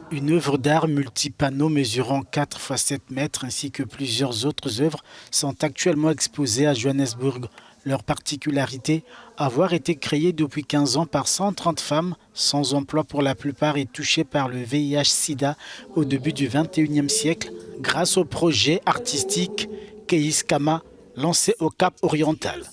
Une œuvre d'art multipanneau mesurant 4 x 7 mètres ainsi que plusieurs autres œuvres sont actuellement exposées à Johannesburg. Leur particularité, avoir été créée depuis 15 ans par 130 femmes, sans emploi pour la plupart et touchées par le VIH-Sida au début du XXIe siècle, grâce au projet artistique Keiskama, lancé au Cap Oriental.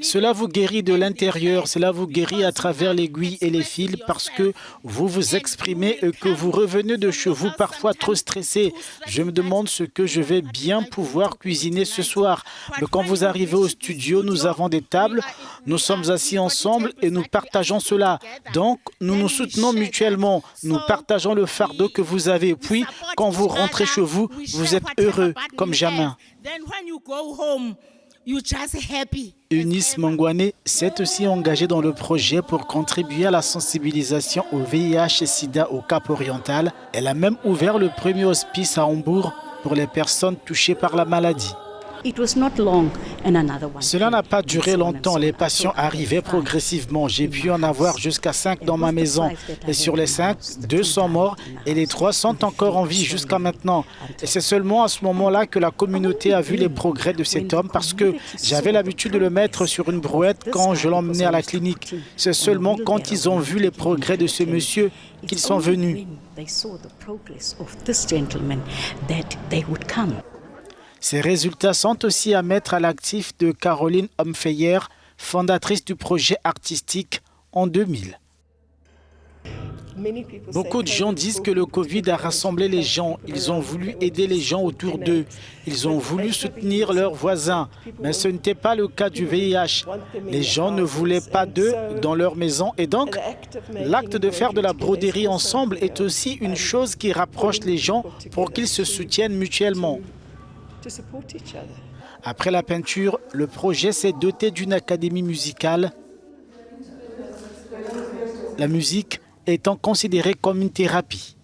Cela vous guérit de l'intérieur, cela vous guérit à travers l'aiguille et les fils parce que vous vous exprimez et que vous revenez de chez vous parfois trop stressé. Je me demande ce que je vais bien pouvoir cuisiner ce soir. Mais quand vous arrivez au studio, nous avons des tables, nous sommes assis ensemble et nous partageons cela. Donc, nous nous soutenons mutuellement, nous partageons le fardeau que vous avez. Puis, quand vous rentrez chez vous, vous êtes heureux comme jamais. Eunice Mangwane s'est aussi engagée dans le projet pour contribuer à la sensibilisation au VIH et SIDA au Cap Oriental. Elle a même ouvert le premier hospice à Hambourg pour les personnes touchées par la maladie. Cela n'a pas duré longtemps, les patients arrivaient progressivement. J'ai pu en avoir jusqu'à 5 dans ma maison. Et sur les 5, 2 sont morts et les 3 sont encore en vie jusqu'à maintenant. Et c'est seulement à ce moment-là que la communauté a vu les progrès de cet homme parce que j'avais l'habitude de le mettre sur une brouette quand je l'emmenais à la clinique. C'est seulement quand ils ont vu les progrès de ce monsieur qu'ils sont venus. Ces résultats sont aussi à mettre à l'actif de Caroline Homfeyer, fondatrice du projet artistique en 2000. Beaucoup de gens disent que le Covid a rassemblé les gens. Ils ont voulu aider les gens autour d'eux. Ils ont voulu soutenir leurs voisins. Mais ce n'était pas le cas du VIH. Les gens ne voulaient pas d'eux dans leur maison. Et donc, l'acte de faire de la broderie ensemble est aussi une chose qui rapproche les gens pour qu'ils se soutiennent mutuellement. Après la peinture, le projet s'est doté d'une académie musicale. La musique étant considérée comme une thérapie.